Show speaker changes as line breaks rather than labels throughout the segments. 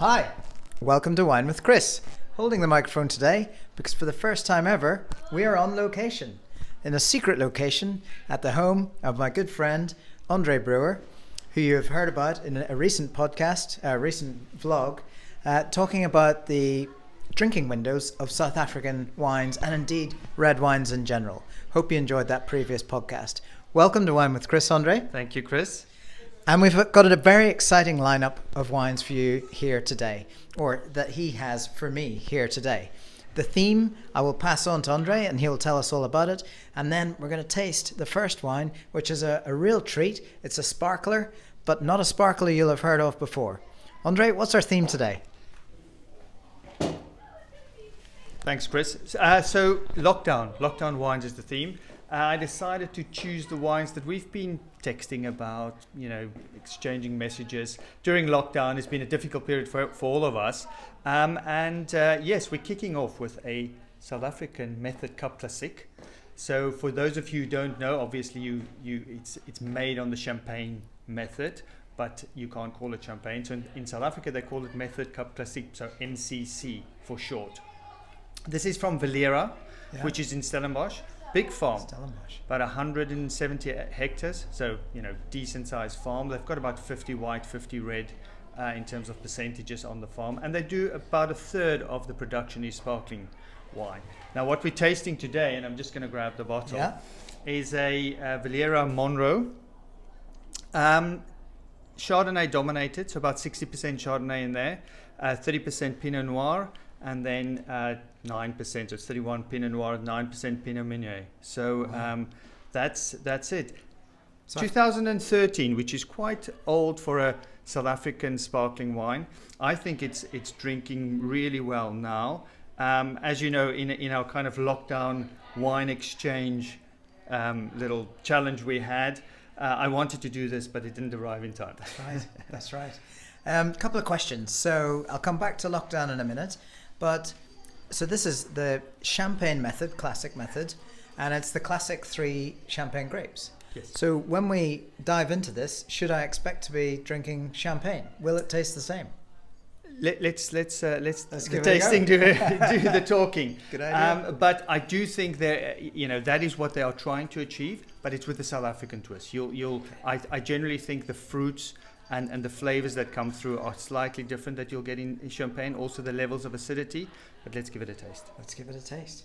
Hi, welcome to Wine with Chris. Holding the microphone today because for the first time ever, we are on location. In a secret location at the home of my good friend, Andre Bruwer, who you have heard about in a recent podcast, a recent vlog, talking about the drinking windows of South African wines and indeed red wines in general. Hope you enjoyed that previous podcast. Welcome to Wine with Chris, Andre.
Thank you, Chris.
And we've got a very exciting lineup of wines for you here today, or that he has for me here today. The theme I will pass on to Andre and he'll tell us all about it. And then we're going to taste the first wine, which is a real treat. It's a sparkler, but not a sparkler you'll have heard of before. Andre, what's our theme today?
Thanks, Chris. So lockdown wines is the theme. I decided to choose the wines that we've been texting about, exchanging messages. During lockdown, it's been a difficult period for all of us. Yes, we're kicking off with a South African Method Cup Classic. So for those of you who don't know, obviously it's made on the champagne method, but you can't call it champagne. So in South Africa, they call it Method Cup Classic, so MCC for short. This is from Valera, which is in Stellenbosch. Big farm, about 170 hectares, so decent sized farm. They've got about 50 white, 50 red in terms of percentages on the farm, and they do about a third of the production is sparkling wine. Now what we're tasting today, and I'm just going to grab the bottle, is a Valera Monroe, Chardonnay dominated, so about 60% Chardonnay in there, 30% Pinot Noir, and then 9%, so it's 31 Pinot Noir, 9% Pinot Meunier. So that's it. So 2013, which is quite old for a South African sparkling wine. I think it's drinking really well now. As you know, in our kind of lockdown wine exchange little challenge we had, I wanted to do this, but it didn't arrive in time.
That's right. Couple of questions. So I'll come back to lockdown in a minute. But so this is the champagne method, classic method, and it's the classic 3 champagne grapes.
Yes.
So when we dive into this, should I expect to be drinking champagne? Will it taste the same?
Let's
the
tasting do the talking.
Good idea.
But I do think that is what they are trying to achieve, but it's with the South African twist. I generally think the fruits and the flavors that come through are slightly different that you'll get in champagne. Also the levels of acidity, but let's give it a taste.
Let's give it a taste.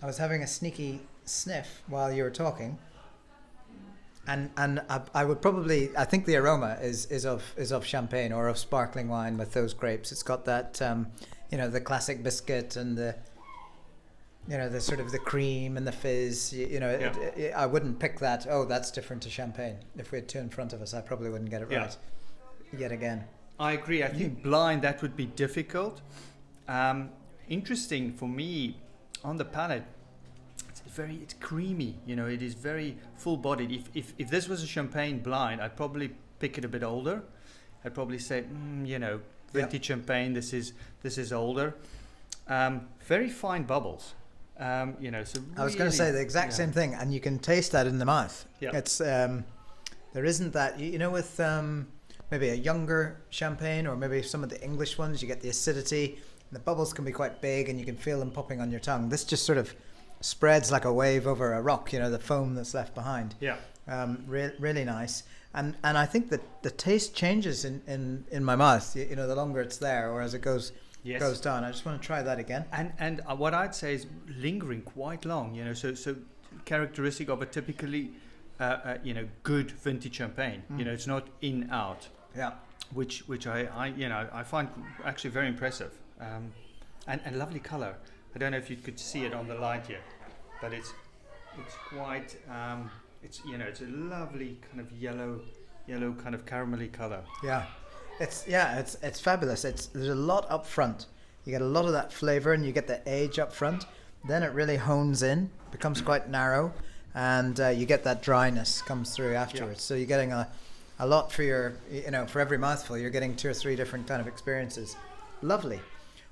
I was having a sneaky sniff while you were talking, and I think the aroma is of champagne or of sparkling wine with those grapes. It's got that the classic biscuit and the sort of the cream and the fizz. I wouldn't pick that. Oh, that's different to champagne. If we had 2 in front of us, I probably wouldn't get it right. Yet again.
I agree. I think blind that would be difficult. Interesting for me on the palate. It's creamy. It is very full bodied. If this was a champagne blind, I'd probably pick it a bit older. I'd probably say, vintage champagne. This is older. Very fine bubbles. So really,
I was going to say the exact same thing, and you can taste that in the mouth.
Yeah.
It's there isn't that with maybe a younger champagne or maybe some of the English ones, you get the acidity. And the bubbles can be quite big, and you can feel them popping on your tongue. This just sort of spreads like a wave over a rock. The foam that's left behind.
Yeah.
Really nice, and I think that the taste changes in my mouth. The longer it's there, or as it goes.
Yes.
Goes down. I just want to try that again.
And what I'd say is lingering quite long. So characteristic of a typically good vintage champagne. It's not in out.
Yeah.
Which I find actually very impressive. And lovely color. I don't know if you could see it on the light here, but it's quite it's a lovely kind of yellow kind of caramelly color.
Yeah. It's fabulous. There's a lot up front. You get a lot of that flavor, and you get the age up front. Then it really hones in, becomes quite narrow, and you get that dryness comes through afterwards. Yeah. So you're getting a lot for your, for every mouthful. You're getting 2 or 3 different kind of experiences. Lovely.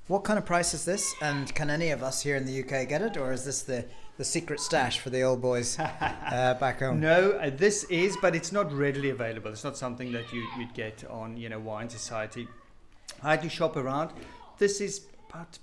What kind of price is this? And can any of us here in the UK get it, or is this the secret stash for the old boys back home?
No, this is, but it's not readily available. It's not something that you'd get on, Wine Society. I had to shop around. This is about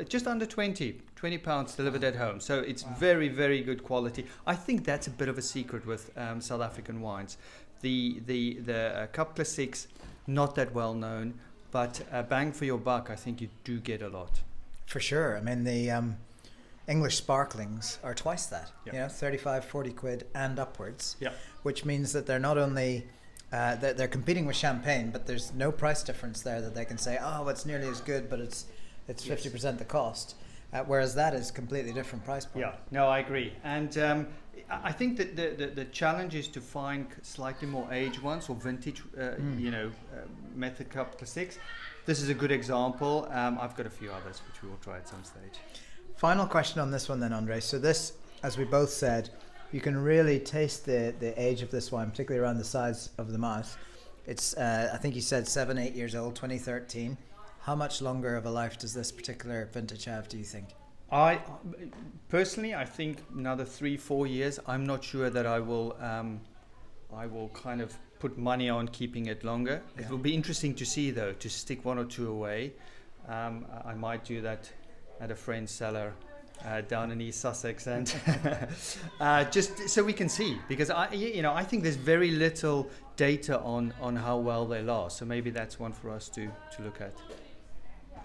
just under 20 pounds delivered at home. So it's very, very good quality. I think that's a bit of a secret with South African wines. The Cup Classics, not that well known, but bang for your buck, I think you do get a lot.
For sure. I mean, the English sparklings are twice that, 35, 40 quid and upwards, which means that they're not only they're competing with champagne, but there's no price difference there that they can say, oh, it's nearly as good, but it's 50% the cost. Whereas that is completely different price point.
Yeah, no, I agree. And I think that the challenge is to find slightly more aged ones or vintage, Method Cup Classics. This is a good example. I've got a few others which we will try at some stage.
Final question on this one then, Andre. So this, as we both said, you can really taste the age of this wine, particularly around the size of the mouth. It's, I think you said 7-8 years old, 2013. How much longer of a life does this particular vintage have, do you think?
I personally, I think another 3-4 years. I'm not sure that I will kind of put money on keeping it longer. Yeah. It will be interesting to see, though, to stick 1 or 2 away. I might do that at a friend's cellar down in East Sussex, and just so we can see, because I think there's very little data on how well they last. So maybe that's one for us to look at.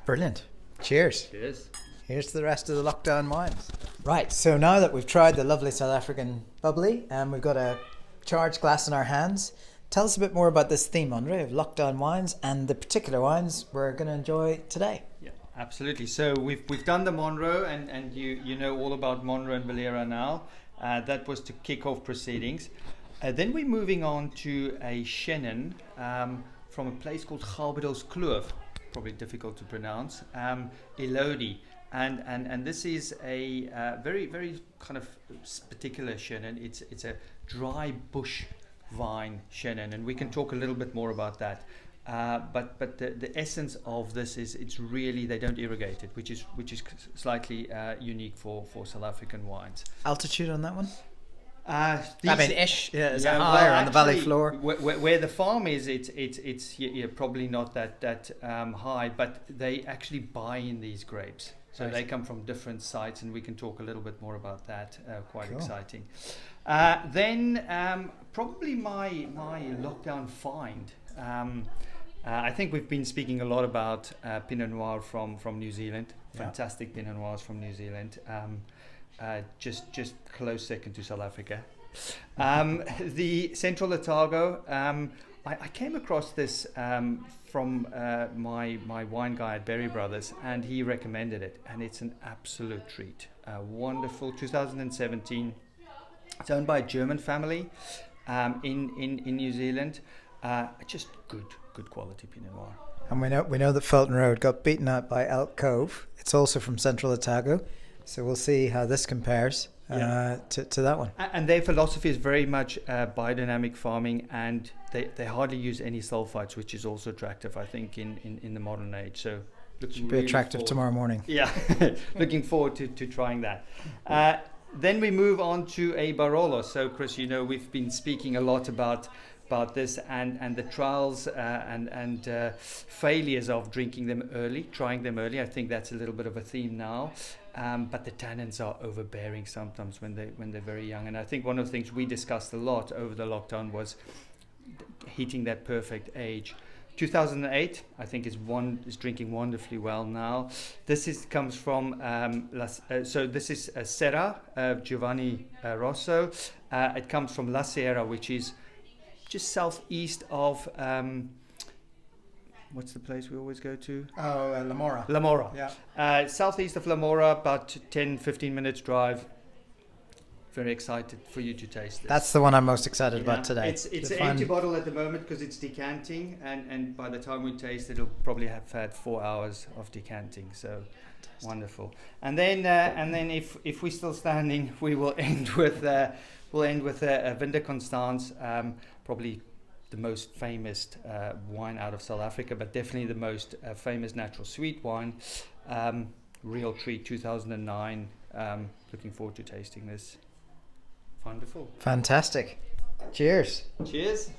Brilliant. Cheers.
Cheers.
Here's to the rest of the lockdown wines. Right, so now that we've tried the lovely South African bubbly and we've got a charged glass in our hands, tell us a bit more about this theme, Andre, of lockdown wines and the particular wines we're going to enjoy today.
Yeah, absolutely. So we've done the Monroe, and you know all about Monroe and Valera now. That was to kick off proceedings. Then we're moving on to a Chenin from a place called Galbedoskloof. Probably difficult to pronounce, Elodie, and this is a very, very kind of particular Chenin. It's a dry bush vine Chenin, and we can talk a little bit more about that. But the essence of this is it's really, they don't irrigate it, which is slightly unique for South African wines.
Altitude on that one?
Ish.
Is it higher on the valley floor?
Where the farm is, it's probably not that high, but they actually buy in these grapes. So they come from different sites, and we can talk a little bit more about that. Quite cool. Exciting. Then probably my lockdown find. I think we've been speaking a lot about Pinot Noir from New Zealand. Fantastic Pinot Noirs from New Zealand. Just close second to South Africa. The Central Otago, I came across this from my wine guy at Berry Brothers, and he recommended it, and it's an absolute treat. Wonderful, 2017. It's owned by a German family in New Zealand. Just good quality Pinot Noir.
And we know that Fulton Road got beaten out by Elk Cove. It's also from Central Otago. So we'll see how this compares to that one.
And their philosophy is very much biodynamic farming, and they hardly use any sulfites, which is also attractive, I think, in the modern age. So
should be attractive tomorrow morning.
Yeah, looking forward to trying that. Then we move on to a Barolo. So Chris, we've been speaking a lot about this and the trials and failures of drinking them early, trying them early. I think that's a little bit of a theme now. But the tannins are overbearing sometimes when they're very young. And I think one of the things we discussed a lot over the lockdown was hitting that perfect age. 2008, I think, is drinking wonderfully well now. This comes from so this is Serra Giovanni Rosso. It comes from La Sierra, which is just southeast of what's the place we always go to?
La Mora.
La Mora.
Yeah.
Southeast of La Mora, about 10-15 minutes drive. Very excited for you to taste this.
That's the one I'm most excited about today.
It's an empty bottle at the moment because it's decanting, and by the time we taste it, it'll probably have had 4 hours of decanting. So fantastic. Wonderful. And then if we're still standing, we will end with a Vinde Constance, probably the most famous wine out of South Africa, but definitely the most famous natural sweet wine. Real treat, 2009. Looking forward to tasting this. Wonderful.
Fantastic. Cheers.
Cheers.